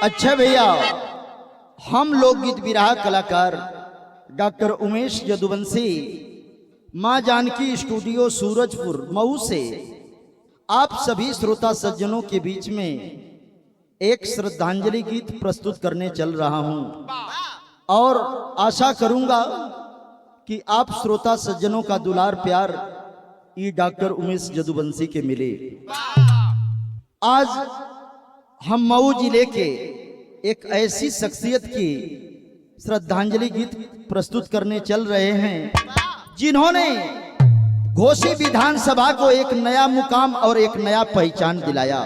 अच्छा भैया, हम लोकगीत विरहा कलाकार डॉक्टर उमेश यदुवंशी मां जानकी स्टूडियो सूरजपुर मऊ से आप सभी श्रोता सज्जनों के बीच में एक श्रद्धांजलि गीत प्रस्तुत करने चल रहा हूं और आशा करूंगा कि आप श्रोता सज्जनों का दुलार प्यार ये डॉक्टर उमेश यदुवंशी के मिले। आज हम मऊ जिले के एक ऐसी शख्सियत की श्रद्धांजलि गीत प्रस्तुत करने चल रहे हैं जिन्होंने घोसी विधानसभा को एक नया मुकाम और एक नया पहचान दिलाया।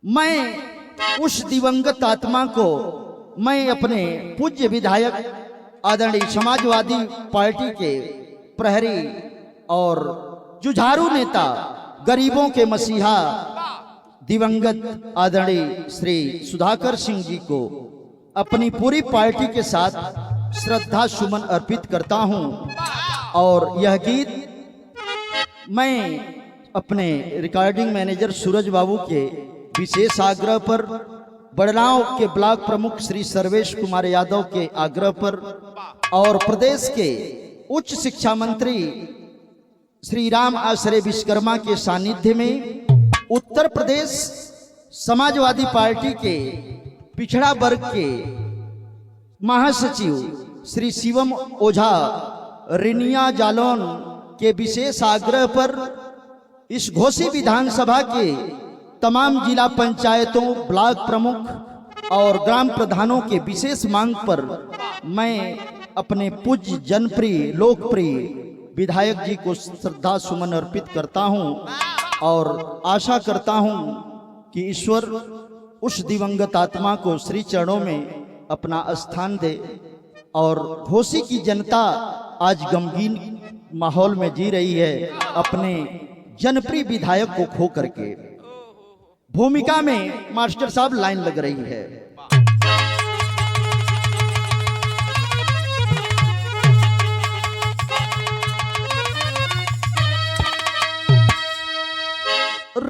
मैं उस दिवंगत आत्मा को मैं अपने पूज्य विधायक आदरणीय समाजवादी पार्टी के प्रहरी और जुझारू नेता गरीबों के मसीहा दिवंगत आदरणीय श्री सुधाकर सिंह जी को अपनी पूरी पार्टी के साथ श्रद्धा सुमन अर्पित करता हूं। और यह गीत मैं अपने रिकॉर्डिंग मैनेजर सूरज बाबू के विशेष आग्रह पर, बड़गांव के ब्लॉक प्रमुख श्री सर्वेश कुमार यादव के आग्रह पर और प्रदेश के उच्च शिक्षा मंत्री श्री राम आश्रय विश्वकर्मा के सानिध्य में उत्तर प्रदेश समाजवादी पार्टी के पिछड़ा वर्ग के महासचिव श्री शिवम ओझा रिनिया जालौन के विशेष आग्रह पर इस घोसी विधानसभा के तमाम जिला पंचायतों, ब्लॉक प्रमुख और ग्राम प्रधानों के विशेष मांग पर मैं अपने पूज्य जनप्रिय लोकप्रिय विधायक जी को श्रद्धा सुमन अर्पित करता हूं और आशा करता हूं कि ईश्वर उस दिवंगत आत्मा को श्री चरणों में अपना स्थान दे। और घोसी की जनता आज गमगीन माहौल में जी रही है अपने जनप्रिय विधायक को खो करके। भूमिका में मास्टर साहब लाइन लग रही है।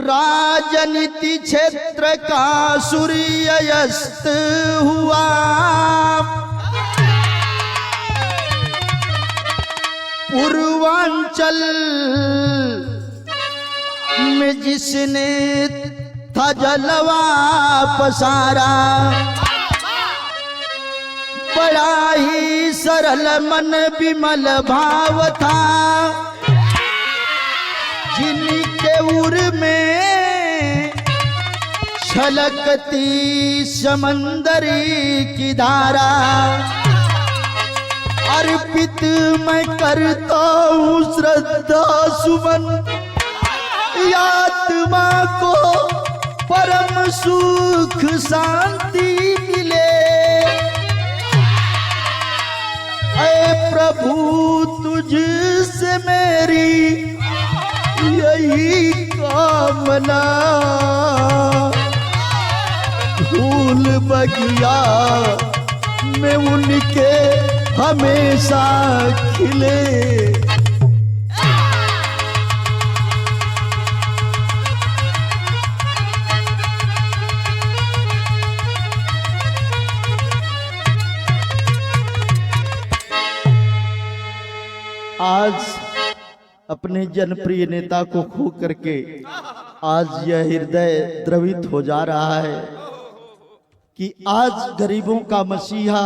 राजनीति क्षेत्र का सूर्यास्त हुआ, पूर्वांचल में जिसने था जलवा पसारा, बड़ा ही सरल मन विमल भाव था, जिनके उर में छलकती समंदरी की धारा। अर्पित मैं करता हूँ श्रद्धा सुमन, आत्मा को परम सुख शांति मिले। ऐ प्रभु तुझसे मेरी यही कामना, फूल बगिया में उनके हमेशा खिले। आज अपने जनप्रिय नेता को खो करके आज यह हृदय द्रवित हो जा रहा है कि आज गरीबों का मसीहा,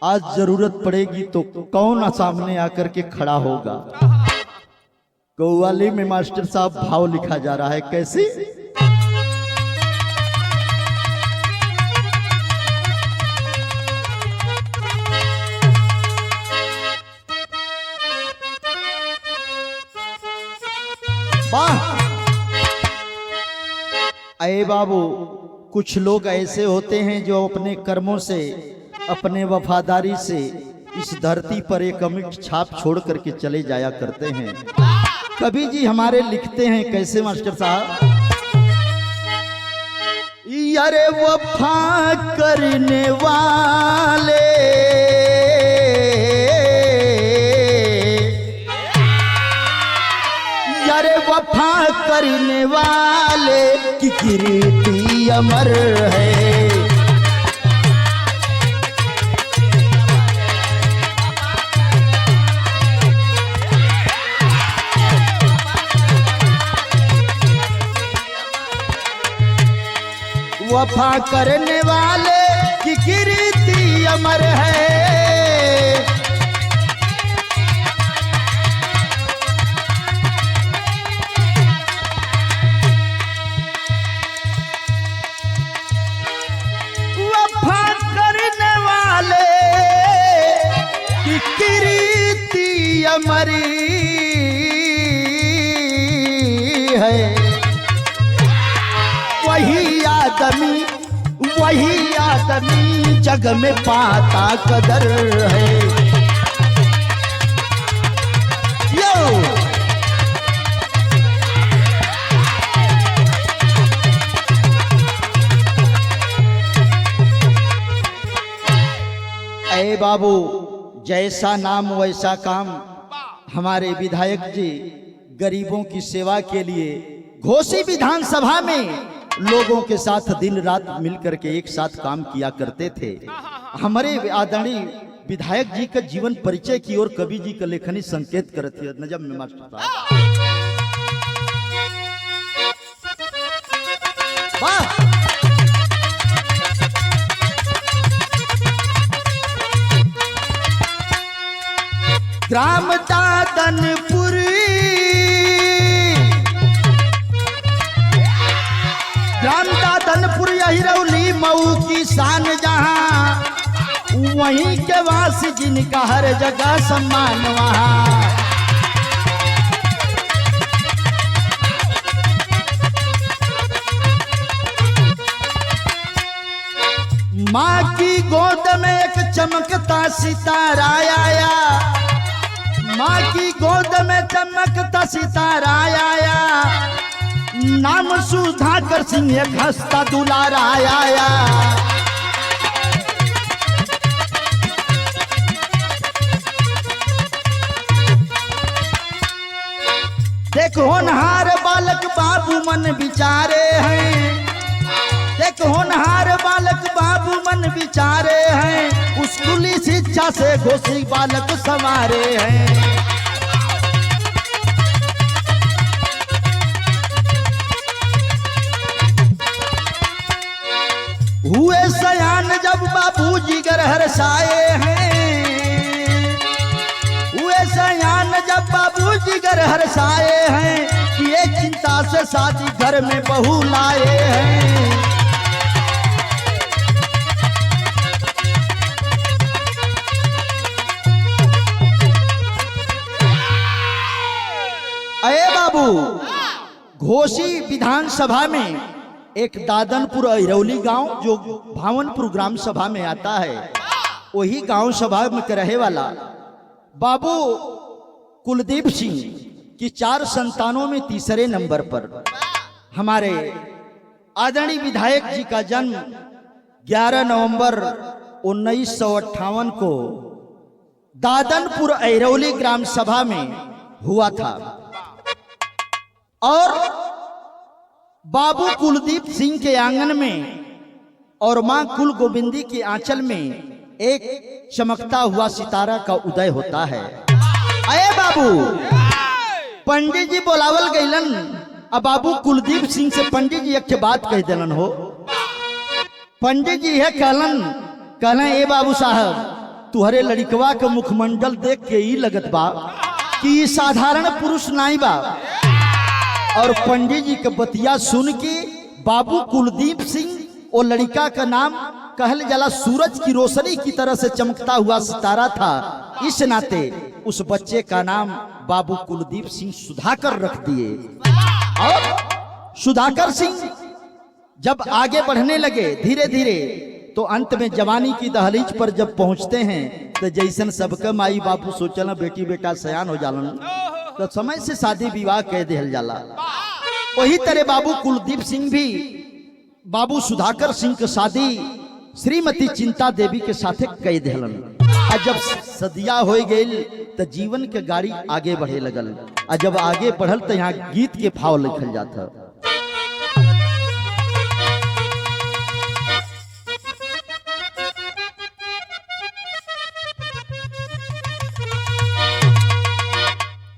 आज जरूरत पड़ेगी तो कौन सामने आकर के खड़ा होगा। कव्वाली में मास्टर साहब भाव लिखा जा रहा है, कैसे? अये बाबू, कुछ लोग ऐसे होते हैं जो अपने कर्मों से, अपने वफादारी से इस धरती पर एक अमिट छाप छोड़ करके चले जाया करते हैं। कवि जी हमारे लिखते हैं, कैसे मास्टर साहब? यारे वफा करने वाले वफा करने वाले की कीर्ति अमर है। वफा करने वाले की कीर्ति अमर है। वफा करने वाले की कीर्ति अमर है। वही आदमी जग में पाता कदर है। यो ऐ बाबू, जैसा नाम वैसा काम। हमारे विधायक जी गरीबों की सेवा के लिए घोसी विधानसभा में लोगों के साथ दिन रात मिलकर के एक साथ काम किया करते थे। हमारे आदरणीय विधायक जी का जीवन परिचय की ओर कवि जी का लेखनी संकेत करती है। नजम में मास्टर वाह। ग्राम दादनपुर, ग्राम दादनपुर हिरौली मऊ की शान जहां, वहीं के वासी जिनका हर जगह सम्मान वहां। माँ की गोद में एक चमकता सितारा आया, माँ की गोद में चमकता सितारा आया। नाम सुधाकर सिंह एक हंसता दुलारा आया। देखो होनहार बालक बाबू मन विचारे हैं, देखो होनहार बालक बाबू मन विचारे हैं। स्कूली शिक्षा से घोसी बालक संवारे हैं। हुए सयान जब बाबूजी घर हर्षाए हैं, हुए सयान जब बाबूजी घर हर्षाए हैं। ये चिंता से शादी घर में बहू लाए हैं। अये बाबू, घोसी विधानसभा में एक दादनपुर हिरौली गांव जो भावनपुर ग्राम सभा में आता है, वही गांव सभा में रहे वाला बाबू कुलदीप सिंह की 4 संतानों में तीसरे नंबर पर हमारे आदरणीय विधायक जी का जन्म 11 नवंबर 1958 को दादनपुर हिरौली ग्राम सभा में हुआ था। और बाबू कुलदीप सिंह के आंगन में और मां कुल गोविंदी के आंचल में एक चमकता हुआ सितारा का उदय होता है। अये बाबू, पंडित जी बोलावल गईलन। अब बाबू कुलदीप सिंह से पंडित जी एक बात कह दिलन हो। पंडित जी है कहलन ए बाबू साहब, तुहरे लड़कवा के मुखमंडल देख के ही लगत बा कि साधारण पुरुष नहीं बा। और पंडित जी के बतिया सुन के बाबू कुलदीप सिंह और लड़का का नाम कहल जाला सूरज की रोशनी की तरह से चमकता हुआ सितारा था। इस नाते उस बच्चे का नाम बाबू कुलदीप सिंह सुधाकर रख दिए। और सुधाकर सिंह जब आगे बढ़ने लगे धीरे धीरे, तो अंत में जवानी की दहलीज पर जब पहुंचते हैं तो जैसन सबका माई बापू सोचना बेटी बेटा सयान हो जालन, तो समय से शादी विवाह कह दिया जाला। वही तरह बाबू कुलदीप सिंह भी बाबू सुधाकर सिंह की शादी श्रीमती चिंता देवी के साथे कह दिलन। और जब सदिया हो गई तो जीवन के गाड़ी आगे बढ़े लगल। और जब आगे बढ़ल तो यहाँ गीत के भाव लिखल जाता।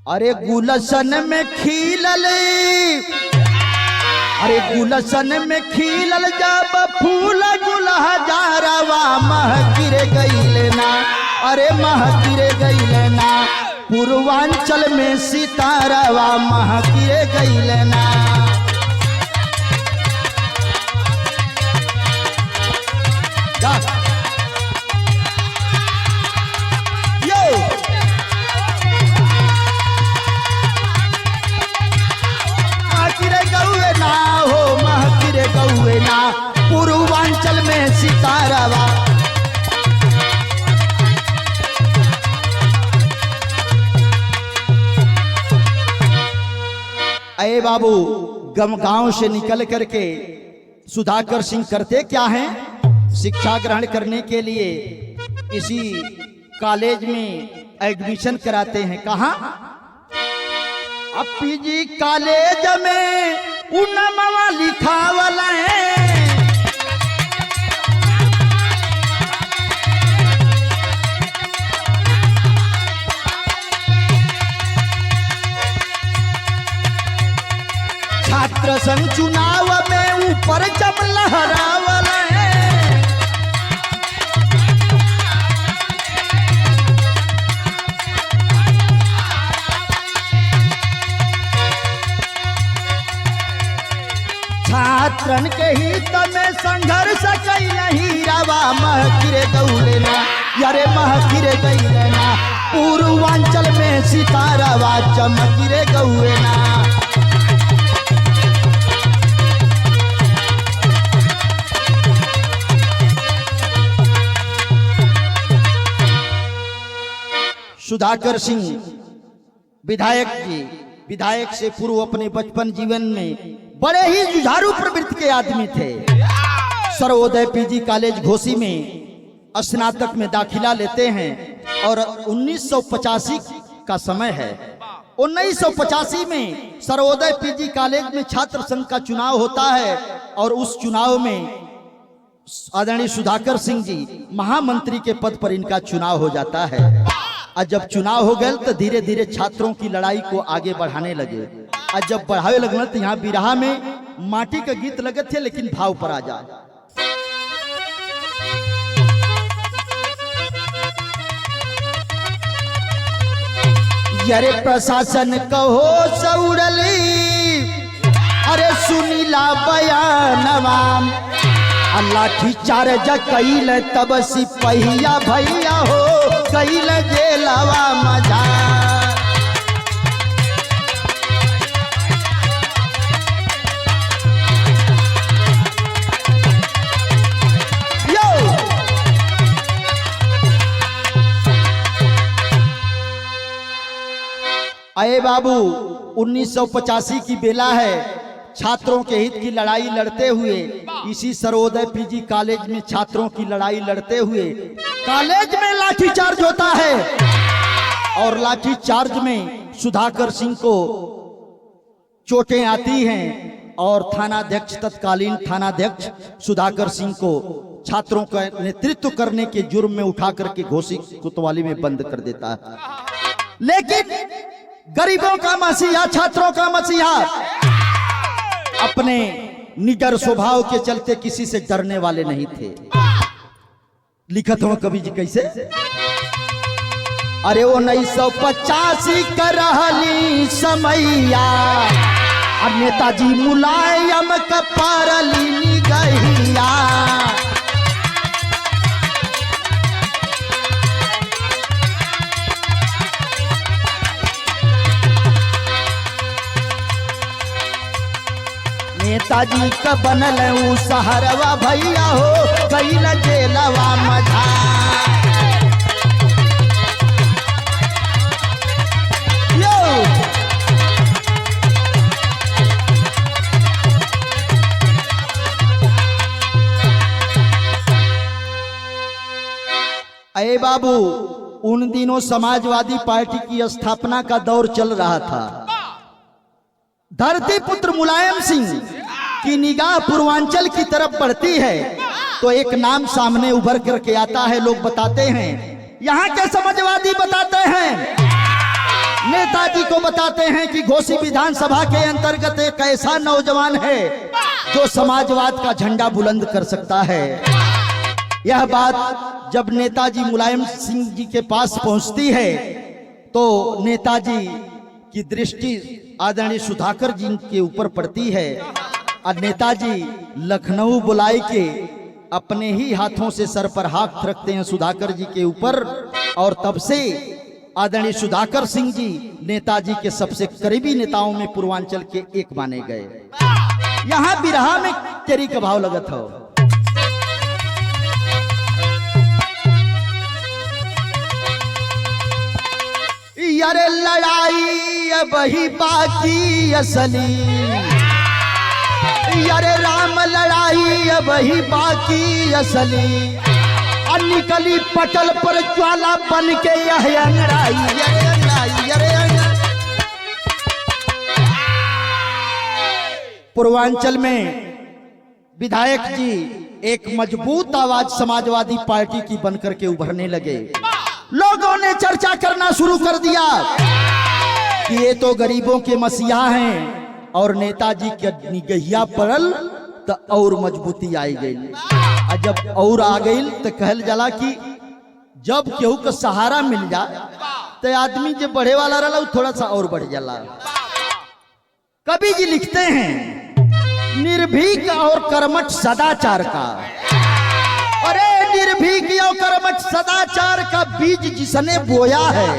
अरे गुलशन में खिलल, अरे गुलशन में खिलल जब फूल गुल हजारवा महकिर गईल ना, अरे महकिर गईल ना, पूर्वांचल में सितारवा महकिर गईल ना। ना पूर्वांचल में सितारवा, अरे बाबू गांव से निकल करके सुधाकर सिंह करते क्या हैं? शिक्षा ग्रहण करने के लिए इसी कॉलेज में एडमिशन कराते हैं। कहाँ? अब पीजी कॉलेज में उनमवा लिखावला है, छात्र संघ चुनाव में ऊपर जब लहरावला है, छात्रन के हित में संघर्ष कैलही रवा महकिर गौले ना, यारे महकिर गईले ना, पूर्वांचल में सितारवा चमकिरे गौले ना। सुधाकर सिंह विधायक जी, विधायक से पूर्व अपने बचपन जीवन में बड़े ही जुझारू प्रवृत्ति के आदमी थे। सर्वोदय पीजी कॉलेज घोसी में स्नातक में दाखिला लेते हैं और 1985 का समय है। 1985 में सर्वोदय पीजी कॉलेज में छात्र संघ का चुनाव होता है और उस चुनाव में आदरणीय सुधाकर सिंह जी महामंत्री के पद पर इनका चुनाव हो जाता है। और जब चुनाव हो गए तो धीरे धीरे छात्रों की लड़ाई को आगे बढ़ाने लगे। और जब बढ़ावे लगना तो यहाँ बिरहा में माटी का गीत लगे थे, लेकिन भाव पर आ जाए। अरे प्रशासन कहो सौरली, अरे सुनीला बयानवा, लाठी चार्ज कैल तब सिपहिया भैया हो कैल जेलवा मजा। अरे बाबू 1985 की बेला है, छात्रों के हित की लड़ाई लड़ते हुए इसी सर्वोदय पीजी कॉलेज में छात्रों की लड़ाई लड़ते हुए कॉलेज में लाठीचार्ज होता है और लाठीचार्ज में सुधाकर सिंह को चोटें आती हैं और थानाध्यक्ष, तत्कालीन थानाध्यक्ष सुधाकर सिंह को छात्रों का नेतृत्व करने के जुर्म में उठा करके घोसी कोतवाली में बंद कर देता है। लेकिन गरीबों का मसीहा, छात्रों का मसीहा, अपने निडर स्वभाव के चलते किसी से डरने वाले नहीं थे। लिखत हो कवि जी कैसे? अरे 1985 का रहली समैया, अब नेताजी मुलायम का पारली गैया। नेताजी का बनल ऊ सहरवा भैया हो कैल जेलवा मझा। अरे बाबू उन दिनों समाजवादी पार्टी की स्थापना का दौर चल रहा था। धरती पुत्र मुलायम सिंह की निगाह पूर्वांचल की तरफ बढ़ती है तो एक नाम सामने उभर करके आता है। लोग बताते हैं, यहाँ के समाजवादी बताते हैं नेताजी को बताते हैं कि घोसी विधानसभा के अंतर्गत एक ऐसा नौजवान है जो समाजवाद का झंडा बुलंद कर सकता है। यह बात जब नेताजी मुलायम सिंह जी के पास पहुंचती है तो नेताजी की दृष्टि आदरणीय सुधाकर जी के ऊपर पड़ती है और नेताजी लखनऊ बुलाई के अपने ही हाथों से सर पर हाथ रखते हैं सुधाकर जी के ऊपर, और तब से आदरणीय सुधाकर सिंह जी नेताजी के सबसे करीबी नेताओं में पूर्वांचल के एक माने गए। यहां बिरहा में तेरी का भाव लगत हो। यारे लड़ाई अब ही बाकी असली, यारे राम लड़ाई अब ही बाकी असली, और निकली पटल पर ज्वाला बन के यह अंगड़ाई। पूर्वांचल में विधायक जी एक मजबूत आवाज समाजवादी पार्टी की बनकर के उभरने लगे। लोगों ने चर्चा करना शुरू कर दिया कि ये तो गरीबों के मसीहा हैं, और नेताजी के निगहिया पड़ल तो और मजबूती आई गई। जब और आ गई तो कहल जाला कि जब केहू का सहारा मिल जा तो आदमी जो बढ़े वाला रहा थोड़ा सा और बढ़ जाला। कवि जी लिखते हैं निर्भीक और कर्मठ सदाचार का, अरे निर्भीक और कर्मठ सदाचार का बीज जिसने बोया है,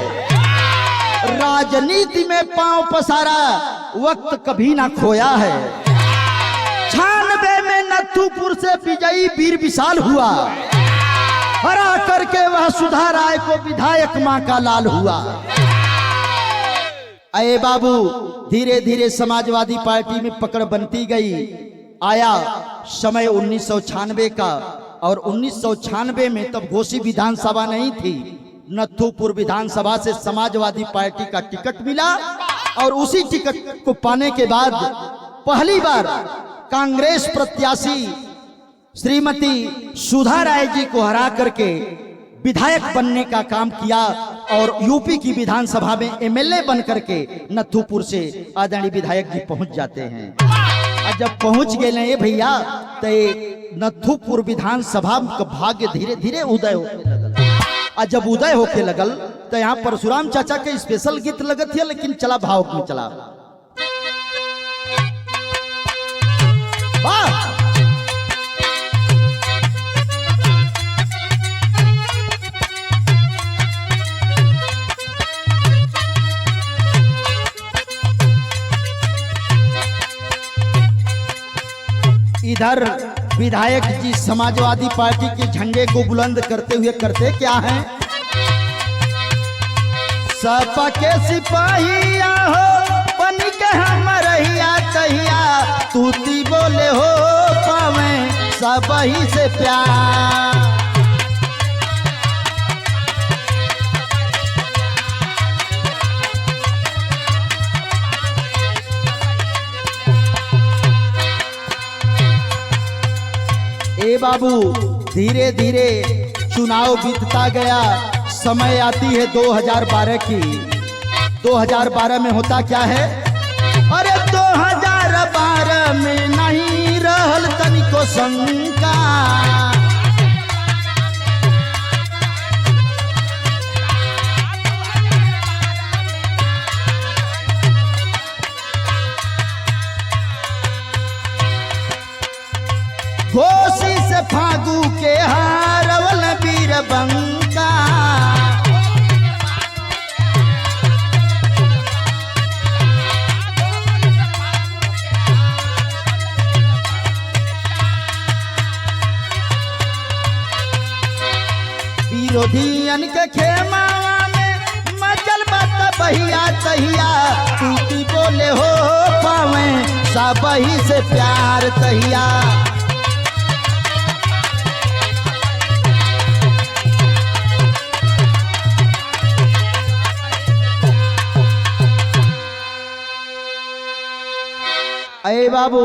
राजनीति में पांव पसारा वक्त कभी ना खोया है। 96 में नथुपुर से विजयी वीर विशाल हुआ, हरा करके वह सुधा राय को विधायक मां का लाल हुआ। अये बाबू धीरे धीरे समाजवादी पार्टी में पकड़ बनती गई। आया समय 1996 का, और 1996 में तब घोसी विधानसभा नहीं थी, नथुपुर विधानसभा से समाजवादी पार्टी का टिकट मिला, और उसी टिकट को पाने के बाद पहली बार कांग्रेस प्रत्याशी श्रीमती सुधा राय जी को हरा करके विधायक बनने का काम किया, और यूपी की विधानसभा में एमएलए बन करके नथुपुर से आदरणीय विधायक जी पहुंच जाते हैं। और जब पहुंच गए ना ये भैया तो नथुपुर विधानसभा का भाग्य धीरे धीरे उदय होने लगल। और जब उदय होके लगल तो यहाँ परशुराम चाचा के स्पेशल गीत लगत है, लेकिन चला भाव में चला। वाह इधर विधायक जी समाजवादी पार्टी के झंडे को बुलंद करते हुए करते क्या हैं? सपा के सिपाहिया हो बन के हम रहिया कहिया, तूती बोले हो पावे सब ही से प्यार। ए बाबू धीरे धीरे चुनाव बीतता गया, समय आती है 2012 की। 2012 में होता क्या है? अरे 2012 में नहीं रहल तनिको शंका, घोसी से फागू के हारवल वीर बंका, विरोधियन के खेमावा में मचल बात बहिया तहिया, तूती बोले हो पावे सब ही से प्यार तहिया। अरे बाबू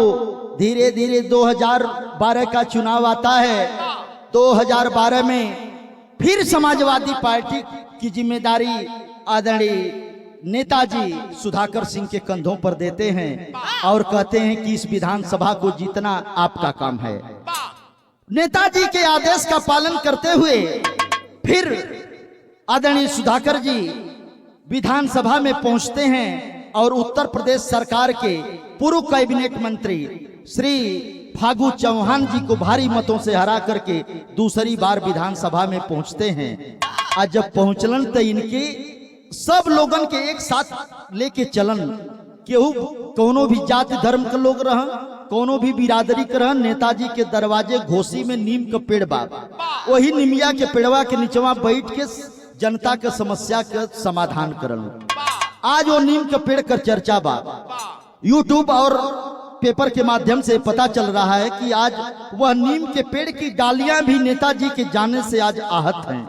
धीरे धीरे 2012 का चुनाव आता है। 2012 में फिर समाजवादी पार्टी की जिम्मेदारी आदरणीय नेताजी सुधाकर सिंह के कंधों पर देते हैं और कहते हैं कि इस विधानसभा को जीतना आपका काम है। नेताजी के आदेश का पालन करते हुए फिर आदरणीय सुधाकर जी विधानसभा में पहुंचते हैं और उत्तर प्रदेश सरकार के पूर्व कैबिनेट मंत्री श्री फागू चौहान जी को भारी मतों से हरा करके दूसरी बार विधानसभा में पहुंचते हैं। और जब पहुंचलन तो इनके सब लोगन के एक साथ लेके चलन, केहू कोनो भी जाति धर्म के लोग रह, कोनो भी बिरादरी के रह, नेताजी के दरवाजे घोसी में नीम का पेड़ बा, वही निमिया के पेड़वा के नीचवा बैठ के जनता के समस्या के समाधान करल। आज वो नीम के पेड़ का चर्चा बा। यूट्यूब और पेपर के माध्यम से पता चल रहा है कि आज वह नीम के पेड़ की डालियां भी नेताजी के जाने से आज आहत हैं।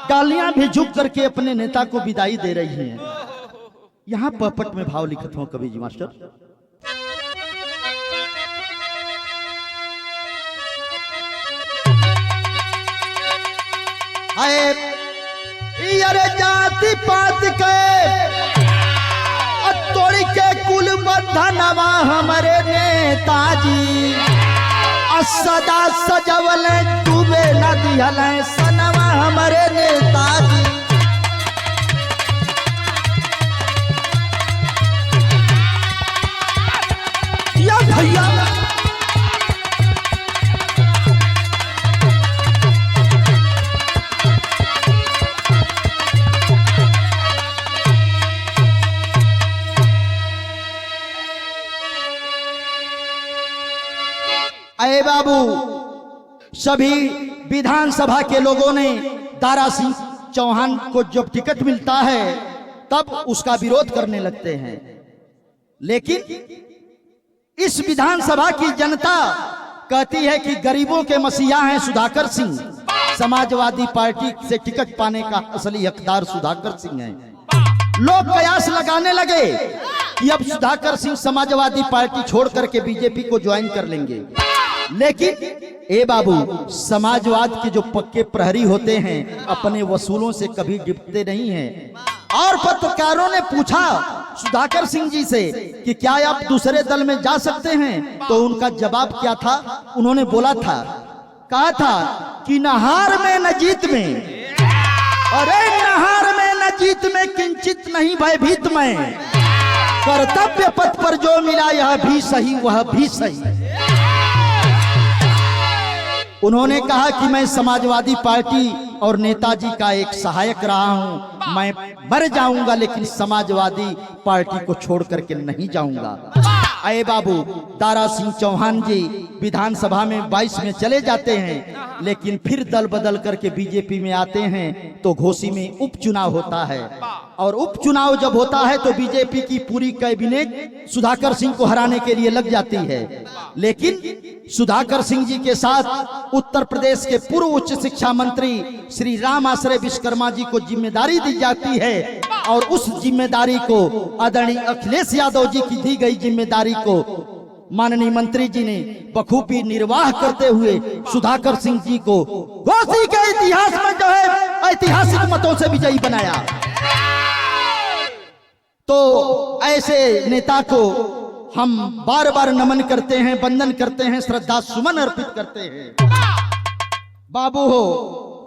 डालियां भी झुक करके अपने नेता को विदाई दे रही हैं। यहाँ पपट में भाव लिखत हूं कवि जी मास्टर। अरे जाति पात के तोड़ के कुल बंधनवा हमारे नेताजी सदा सजवल डूबे न दिहल सनवा हमारे नेताजी। या भैया अरे बाबू, सभी विधानसभा के लोगों ने दारा सिंह चौहान को जब टिकट मिलता है तब उसका विरोध करने लगते हैं। लेकिन इस विधानसभा की जनता कहती है कि गरीबों के मसीहा हैं सुधाकर सिंह, समाजवादी पार्टी से टिकट पाने का असली हकदार सुधाकर सिंह है। लोग कयास लगाने लगे कि अब सुधाकर सिंह समाजवादी पार्टी छोड़ करके बीजेपी को ज्वाइन कर लेंगे। लेकिन ए बाबू, समाजवाद के जो पक्के प्रहरी होते हैं अपने वसूलों से कभी डिपते नहीं हैं। और पत्रकारों ने पूछा सुधाकर सिंह जी से कि क्या आप दूसरे दल में जा सकते हैं, तो उनका जवाब क्या था? उन्होंने बोला था, कहा था कि नहार में न जीत में, अरे नहार में न जीत में किंचित नहीं भयभीत में, कर्तव्य पथ पर जो मिला यह भी सही वह भी सही। उन्होंने कहा कि मैं समाजवादी पार्टी और नेताजी का एक सहायक रहा हूं, मैं मर जाऊंगा लेकिन समाजवादी पार्टी को छोड़ करके नहीं जाऊंगा। अरे बाबू, दारा सिंह चौहान जी विधानसभा में 22 में चले जाते हैं, लेकिन फिर दल बदल करके बीजेपी में आते हैं तो घोसी में उपचुनाव होता है। और उपचुनाव जब होता है तो बीजेपी की पूरी कैबिनेट सुधाकर सिंह को हराने के लिए लग जाती है। लेकिन सुधाकर सिंह जी के साथ उत्तर प्रदेश के पूर्व उच्च शिक्षा मंत्री श्री राम आश्रय विश्वकर्मा जी को जिम्मेदारी दी जाती है और उस जिम्मेदारी को आदरणीय अखिलेश यादव जी की दी गई जिम्मेदारी को माननीय मंत्री जी ने बखूबी निर्वाह करते हुए सुधाकर सिंह जी को घोसी के इतिहास में जो है ऐतिहासिक मतों से विजयी बनाया। तो ऐसे नेता को हम बार बार नमन करते हैं, वंदन करते हैं, श्रद्धा सुमन अर्पित करते हैं। बाबू हो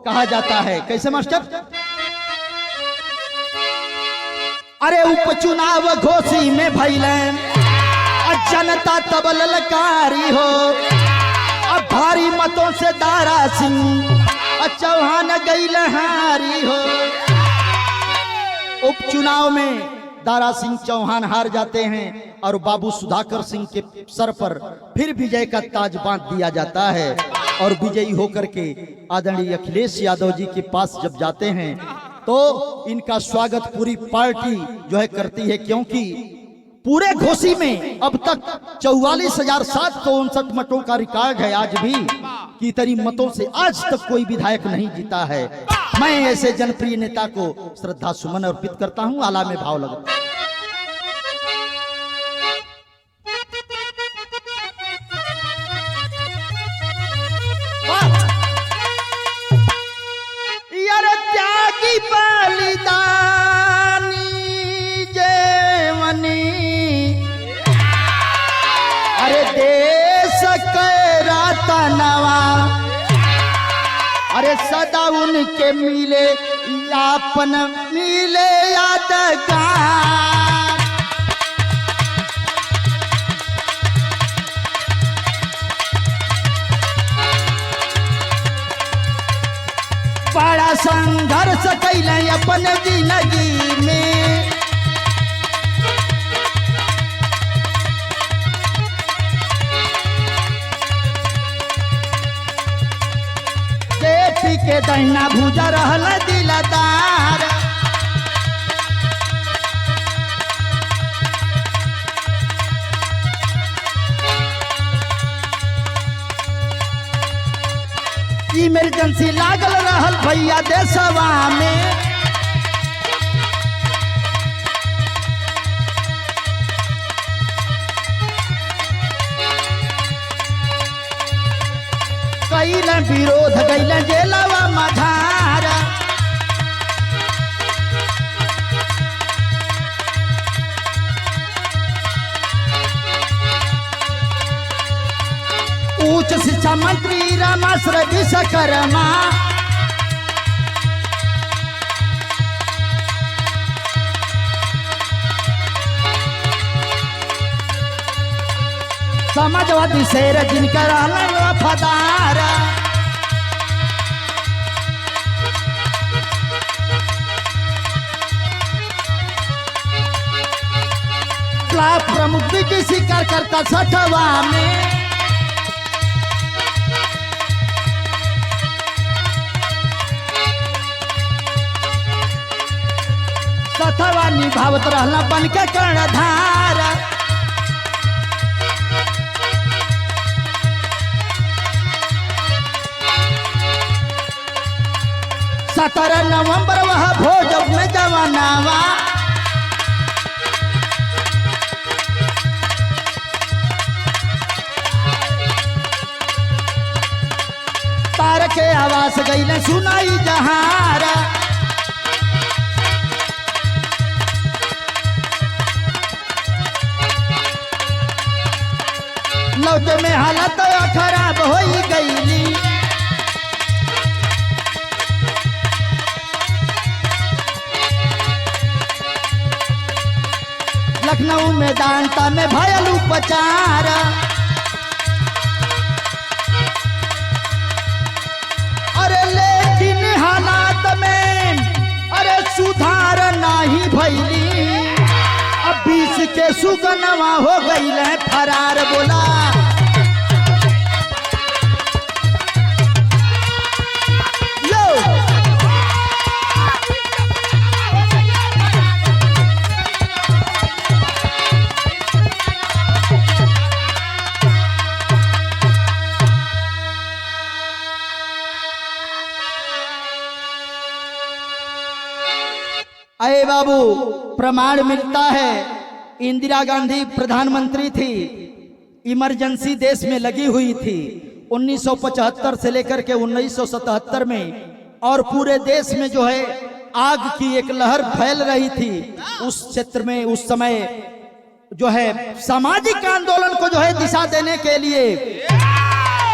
कहा जाता है, कैसे मास्टर? अरे उपचुनाव घोसी में भइले जनता तब ललकारी हो, अब भारी मतों से दारा सिंह चौहान गईल हारी हो। उपचुनाव में दारा सिंह चौहान हार जाते हैं और बाबू सुधाकर सिंह के सर पर फिर विजय का ताज बांध दिया जाता है और विजयी होकर के आदरणीय अखिलेश यादव जी के पास जब जाते हैं तो इनका स्वागत पूरी पार्टी जो है करती है, क्योंकि पूरे घोसी में अब तक 44,759 मतों का रिकॉर्ड है आज भी, कि इतनी मतों से आज तक कोई विधायक नहीं जीता है। मैं ऐसे जनप्रिय नेता को श्रद्धा सुमन अर्पित करता हूं। आला में भाव लगा त्यागी बलिदानी अरे सदा उनके मिले यापन मिले यादगार। बड़ा संघर्ष कैले अपन जिंदगी में, बेटी के दहिना भूजा रहल दिलदार। इमरजेंसी लागल रहल भैया देशवा में, कैले विरोध कैले जेलवा मझार। उच्च शिक्षा मंत्री रामाश्रय विश्वकर्मा, समाजवादी शेर जिनकर वफादार। प्रमुख की शिकार करता 60वां में, सथवा निभावत रहला बन के कर्णधार। सत्रह नवंबर वह भोज में जवानावा, तार के आवाज गईले सुनाई जहार। लौटे में हालत खराब हो गईली, लखनऊ में दांता में भयल उपचार। अरे लेकिन हालात में अरे सुधार नहीं भैली, अब 20 के सुगनवा हो गईले फरार। बोला अरे बाबू, प्रमाण मिलता है इंदिरा गांधी प्रधानमंत्री थी, इमरजेंसी देश में लगी हुई थी 1975 से लेकर के 1977 में, और पूरे देश में जो है आग की एक लहर फैल रही थी। उस क्षेत्र में उस समय जो है सामाजिक आंदोलन को जो है दिशा देने के लिए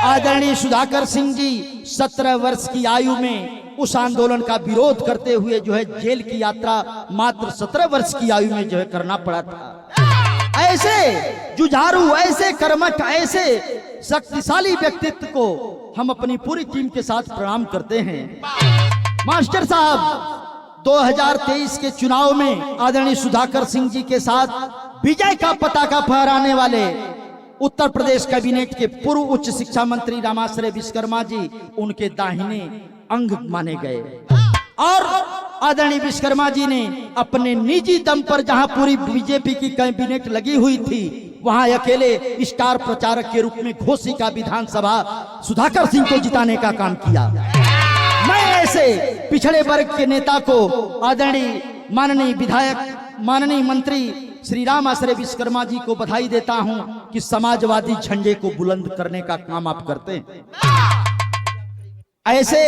आदरणीय सुधाकर सिंह जी 17 वर्ष की आयु में उस आंदोलन का विरोध करते हुए जो है जेल की यात्रा मात्र 17 वर्ष की आयु में जो है करना पड़ा था। ऐसे जुझारू, ऐसे कर्मठ, ऐसे शक्तिशाली व्यक्तित्व को हम अपनी पूरी टीम के साथ प्रणाम करते हैं। मास्टर साहब 2023 के चुनाव में आदरणीय सुधाकर सिंह जी के साथ विजय का पताका फहराने वाले उत्तर प्रदेश कैबिनेट के पूर्व उच्च शिक्षा मंत्री रामाश्रय विश्वकर्मा जी उनके दाहिने अंग माने गए, और आदरणीय विश्वकर्मा जी ने अपने निजी दम पर जहां पूरी बीजेपी की कैबिनेट लगी हुई थी, वहां अकेले स्टार प्रचारक के रूप में घोसी का विधानसभा सुधाकर सिंह को जिताने का काम किया। मैं ऐसे पिछड़े वर्ग के नेता को आदरणीय माननीय विधायक, माननीय मंत्री श्री रामाश्रय विश्वकर्मा जी को बधाई देता हूं कि समाजवादी झंडे को बुलंद करने का काम आप करते हैं। ऐसे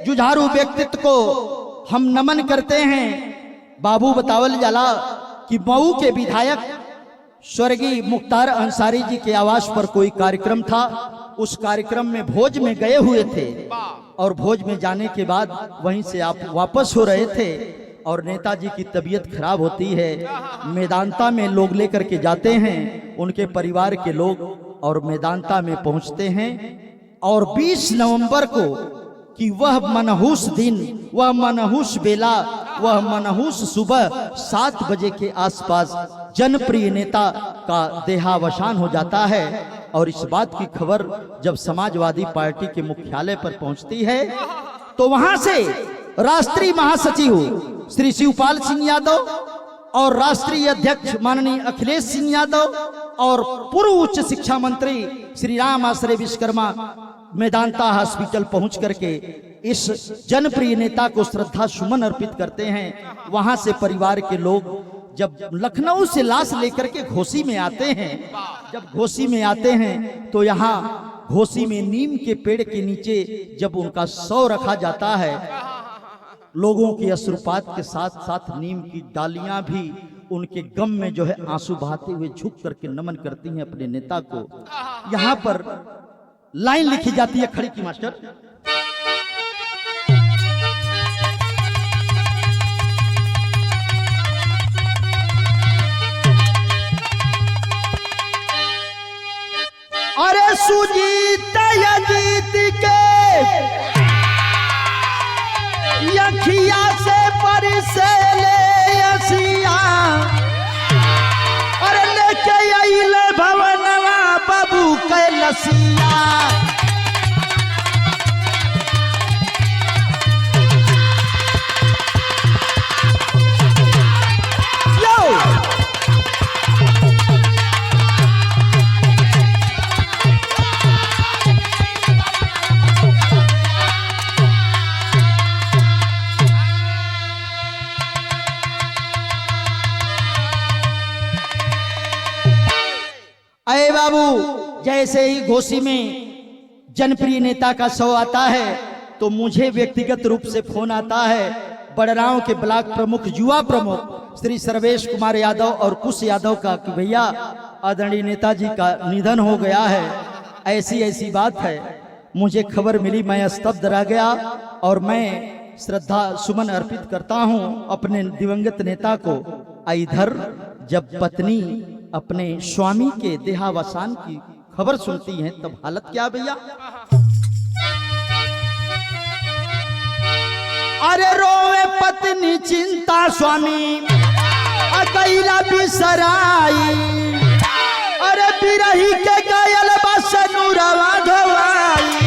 जुझारू व्यक्तित्व को हम नमन करते हैं। बाबू बतावल जाला कि मऊ के विधायक स्वर्गीय मुख्तार अंसारी जी के आवास पर कोई कार्यक्रम था। उस कार्यक्रम में भोज में गए हुए थे और भोज में जाने के बाद वहीं से आप वापस हो रहे थे और नेताजी की तबीयत खराब होती है। मेदांता में लोग लेकर के जाते हैं, उनके परिवार के लोग, और मेदांता में पहुंचते हैं। और 20 नवंबर को कि वह मनहूस दिन, वह मनहूस बेला, वह मनहूस सुबह 7 बजे के आसपास जनप्रिय नेता का देहावसान हो जाता है। और इस बात की खबर जब समाजवादी पार्टी के मुख्यालय पर पहुंचती है तो वहां से राष्ट्रीय महासचिव श्री शिवपाल सिंह यादव और राष्ट्रीय अध्यक्ष माननीय अखिलेश सिंह यादव और पूर्व उच्च शिक्षा मंत्री श्री राम आश्रय विश्वकर्मा मेदांता हॉस्पिटल पहुंच करके इस जनप्रिय नेता को श्रद्धा सुमन अर्पित करते हैं। वहां से परिवार के लोग जब लखनऊ से लाश लेकर के घोसी में आते हैं, जब घोसी में आते हैं तो यहाँ घोसी में नीम के पेड़ के नीचे जब उनका शव रखा जाता है, लोगों के अश्रुपात के साथ साथ नीम की डालियां भी उनके गम में जो है आंसू बहाते हुए झुक करके नमन करती हैं अपने नेता को। यहाँ पर लाइन लिखी जाती है, खड़ी की मास्टर। अरे सुजीत अजीत के यखिया से परिसे ले असिया, अरे लेके आइले भवनवा बाबू के लसिया। अरे बाबू, जैसे ही घोसी में जनप्रिय नेता का शव आता है तो मुझे व्यक्तिगत रूप से फोन आता है बड़राव के ब्लॉक प्रमुख, युवा प्रमुख श्री सर्वेश कुमार यादव और कुश यादव का कि भैया आदरणीय नेताजी का निधन हो गया है, ऐसी ऐसी बात है। मुझे खबर मिली, मैं स्तब्ध रह गया और मैं श्रद्धा सुमन अर्पित करता हूं अपने दिवंगत नेता को। इधर जब पत्नी अपने स्वामी के देहावसान की खबर सुनती हैं तब हालत क्या भैया। अरे रोवे पत्नी चिंता स्वामी अकेला बिसराई, अरे बिरही के गयल बस नूरवा धोवाई।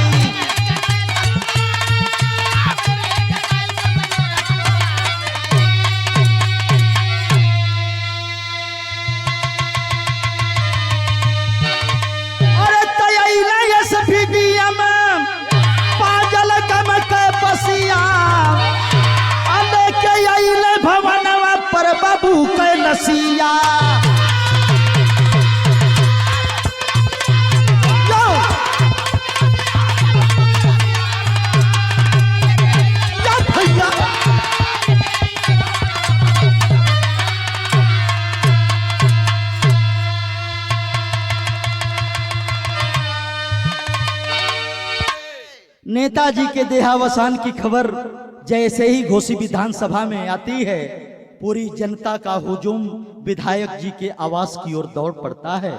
पागल गम के बसिया के आइले भवनवा पर बाबू के लसिया। नेताजी के देहावसान की खबर जैसे ही घोसी विधानसभा में आती है, पूरी जनता का हुजूम विधायक जी के आवास की ओर दौड़ पड़ता है।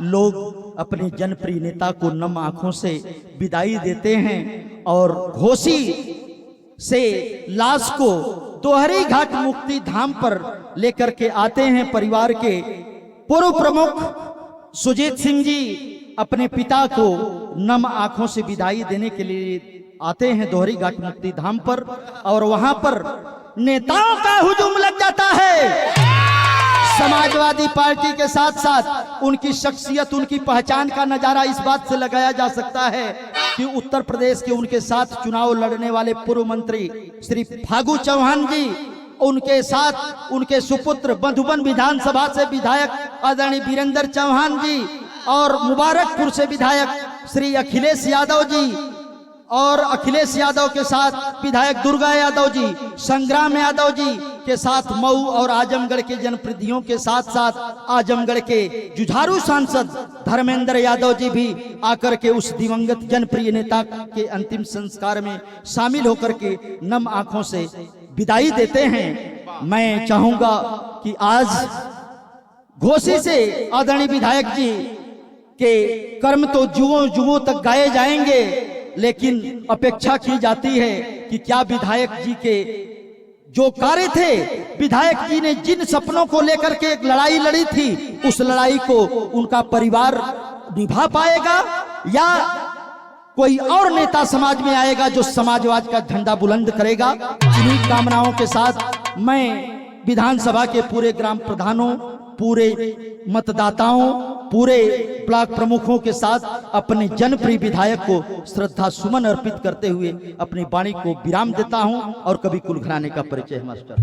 लोग अपने जनप्रिय नेता को नम आंखों से विदाई देते हैं और घोसी से लाश को दोहरी घाट मुक्ति धाम पर लेकर के आते हैं। परिवार के पूर्व प्रमुख सुजीत सिंह जी अपने पिता को नम आंखों से विदाई देने के लिए आते हैं दोहरी घाट मुक्ति धाम पर, और वहां पर नेताओं का हुजूम लग जाता है। समाजवादी पार्टी के साथ साथ उनकी शख्सियत, उनकी पहचान का नजारा इस बात से लगाया जा सकता है कि उत्तर प्रदेश के उनके साथ चुनाव लड़ने वाले पूर्व मंत्री श्री फागू चौहान जी, उनके साथ उनके सुपुत्र मधुबन विधानसभा से विधायक आदरणीय वीरेंद्र चौहान जी और मुबारकपुर से विधायक श्री अखिलेश यादव जी और अखिलेश यादव के साथ विधायक दुर्गा यादव जी, संग्राम यादव जी के साथ मऊ और आजमगढ़ के जनप्रतिनिधियों के साथ साथ आजमगढ़ के जुझारू सांसद धर्मेंद्र यादव जी भी आकर के उस दिवंगत जनप्रिय नेता के अंतिम संस्कार में शामिल होकर के नम आंखों से विदाई देते हैं। मैं चाहूंगा कि आज घोषी से आदरणीय विधायक जी के कर्म तो जुओं जुओं तक गाए जाएंगे, लेकिन अपेक्षा की जाती है कि क्या विधायक जी के जो कार्य थे, विधायक जी ने जिन सपनों को लेकर के एक लड़ाई लड़ी थी, उस लड़ाई को उनका परिवार निभा पाएगा या कोई और नेता समाज में आएगा जो समाजवाद का झंडा बुलंद करेगा। इन्हीं कामनाओं के साथ मैं विधानसभा के पूरे ग्राम प्रधानों, पूरे मतदाताओं, पूरे ब्लॉक प्रमुखों के साथ अपने जनप्रिय विधायक को श्रद्धा सुमन अर्पित करते हुए अपनी वाणी को विराम देता हूं और कवि कुल घराने का परिचय मास्टर।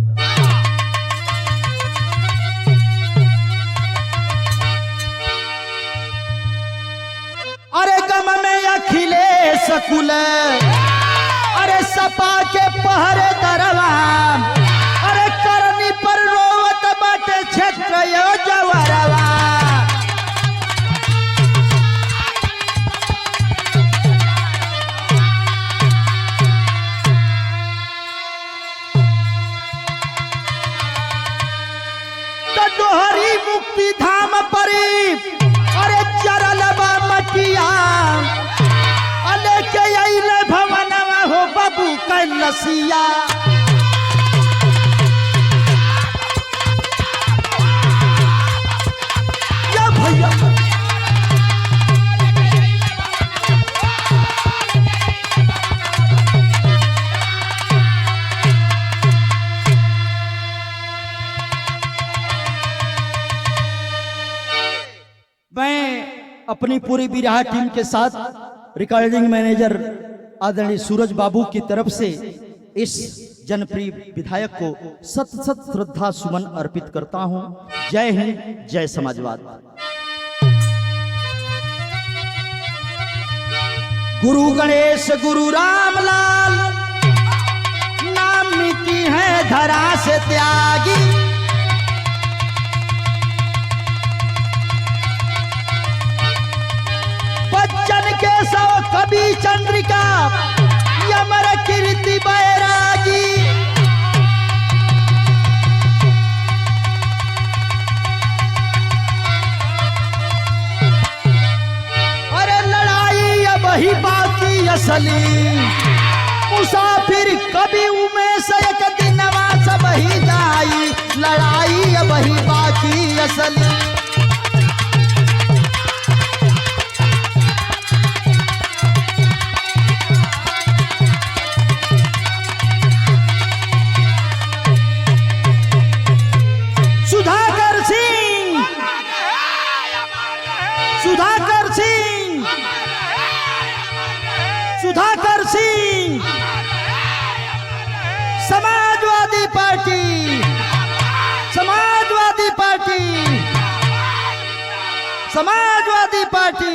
अरे गम में अखिलेश कुल, अरे सपा के पहरे दरवा, अरे करनी पर रोवत बाटे क्षेत्र यो जवरवा। दोहरी मुक्ति धाम परी, अरे चरलबा मटिया, अले के अइले भवनवा हो बाबू कैलसिया। या भैया मैं अपनी पूरी बिरहा टीम के साथ रिकॉर्डिंग मैनेजर आदरणीय सूरज बाबू की तरफ से इस जनप्रिय विधायक को सत सत श्रद्धा सुमन अर्पित करता हूं। जय हिंद, जय समाजवाद। गुरु गणेश गुरु रामलाल, नाम मिट्टी है धरा से त्यागी। बच्चन के सौ कवि चंद्रिका, यमर कीर्ति बैरागी। अरे लड़ाई अब ही बाकी असली, मुसाफिर कभी उमेश एक दिन सब ही जाई। लड़ाई अब ही बाकी असली। सुधाकर सिंह, सुधाकर सिंह, सुधाकर सिंह, समाजवादी पार्टी, समाजवादी पार्टी, समाजवादी पार्टी।